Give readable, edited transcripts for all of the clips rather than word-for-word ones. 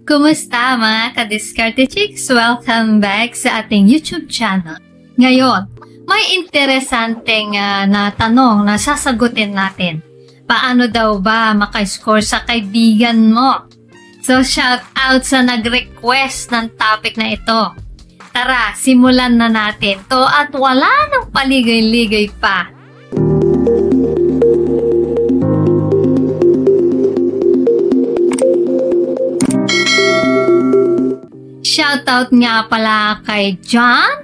Kumusta mga ka-Diskarte Chicks? Welcome back sa ating YouTube channel. Ngayon, may interesanteng na tanong na sasagutin natin. Paano daw ba maka-score sa kaibigan mo? So, shout out sa nag-request ng topic na ito. Tara, simulan na natin to at wala nang paligay-ligay pa. Shoutout nga pala kay John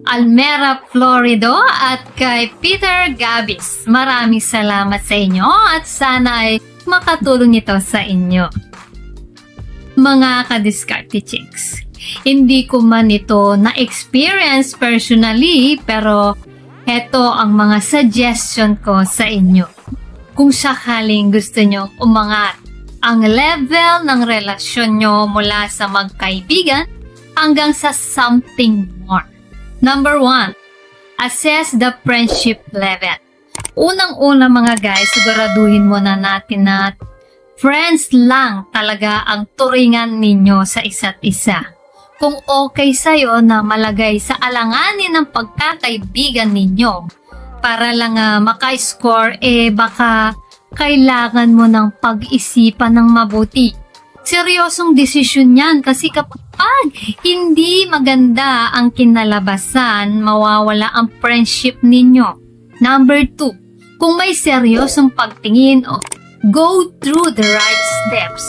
Almera Florido at kay Peter Gabis. Maraming salamat sa inyo at sana ay makatulong ito sa inyo. Mga ka-Diskarte Chicks, hindi ko man ito na-experience personally pero heto ang mga suggestion ko sa inyo. Kung sakaling gusto nyo umangat ang level ng relasyon nyo mula sa magkaibigan hanggang sa something more. Number 1, assess the friendship level. Unang-una mga guys, siguraduhin muna natin na friends lang talaga ang turingan ninyo sa isa't isa. Kung okay sa'yo na malagay sa alanganin ng pagkakaibigan ninyo para lang maka-score, baka kailangan mo ng pag-isipan ng mabuti. Seryosong desisyon yan kasi kapag hindi maganda ang kinalabasan, mawawala ang friendship ninyo. Number 2, kung may seryosong pagtingin go through the right steps.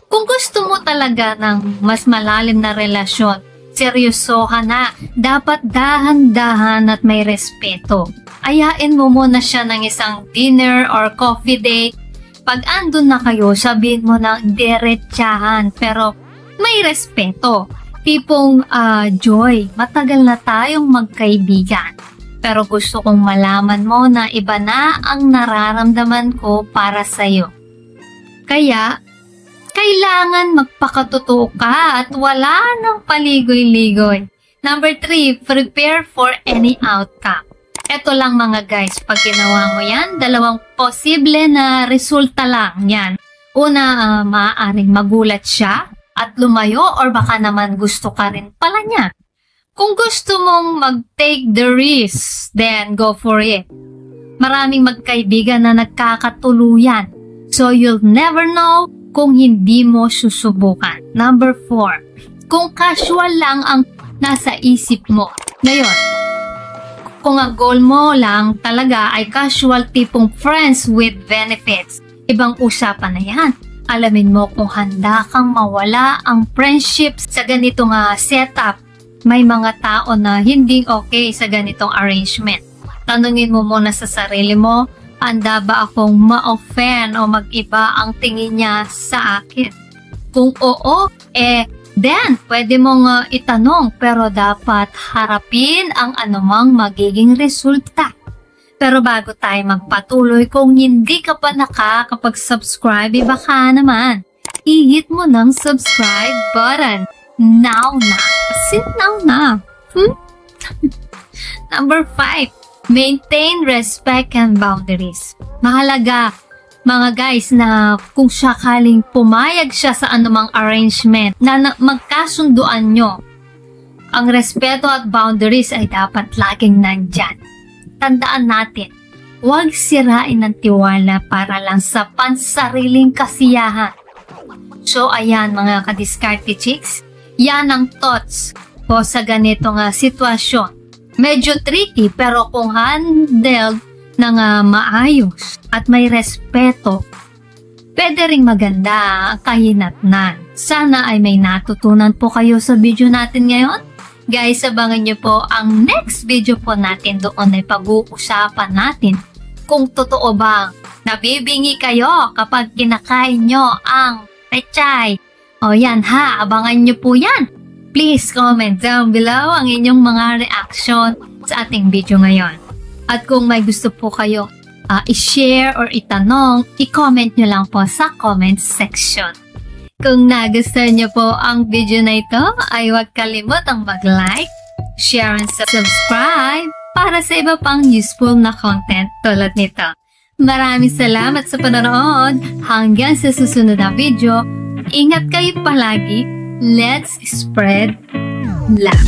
Kung gusto mo talaga ng mas malalim na relasyon, seryosohan na, dapat dahan-dahan at may respeto. Ayain mo muna siya ng isang dinner or coffee date. Pag andun na kayo, sabihin mo ng diretsahan pero may respeto. Tipong, Joy, matagal na tayong magkaibigan. Pero gusto kong malaman mo na iba na ang nararamdaman ko para sa'yo. Kaya, kailangan magpakatotoo ka at wala nang paligoy-ligoy. Number 3, prepare for any outcome. Ito lang mga guys, pag ginawa mo yan, dalawang posible na resulta lang yan. Una, maaaring magulat siya at lumayo or baka naman gusto ka rin pala niya. Kung gusto mong mag-take the risk, then go for it. Maraming magkaibigan na nagkakatuluyan, so you'll never know kung hindi mo susubukan. Number 4, kung casual lang ang nasa isip mo. Ngayon, kung ang goal mo lang talaga ay casual tipong friends with benefits, ibang usapan na yan. Alamin mo kung handa kang mawala ang friendship sa ganitong setup. May mga tao na hindi okay sa ganitong arrangement. Tanungin mo muna sa sarili mo, handa ba akong ma-offend o mag-iba ang tingin niya sa akin? Kung oo, then, pwede mong itanong pero dapat harapin ang anumang magiging resulta. Pero bago tayo magpatuloy, kung hindi ka pa nakakapag-subscribe, baka naman, i-hit mo ng subscribe button. Now na. Kasi now na. Number 5, maintain respect and boundaries. Mahalaga mga guys na kung sakaling pumayag siya sa anumang arrangement na magkasunduan nyo, ang respeto at boundaries ay dapat laging nandyan. Tandaan natin, huwag sirain ng tiwala para lang sa pansariling kasiyahan. So ayan mga ka-Diskarte Chicks, yan ang thoughts ko sa ganitong sitwasyon. Medyo tricky pero kung handled ng maayos at may respeto, pwede ring maganda ang kahinatnan. Sana ay may natutunan po kayo sa video natin ngayon. Guys, abangan nyo po ang next video po natin. Doon ay pag-uusapan natin kung totoo bang nabibingi kayo kapag kinakain nyo ang pechay. O yan ha, abangan nyo po yan. Please comment down below ang inyong mga reaction sa ating video ngayon. At kung may gusto po kayo i-share or itanong, i-comment nyo lang po sa comment section. Kung nagustuhan nyo po ang video na ito, ay huwag kalimutang mag-like, share, and subscribe para sa iba pang useful na content tulad nito. Maraming salamat sa panonood. Hanggang sa susunod na video, Mag-ingat kayo palagi. Let's spread love.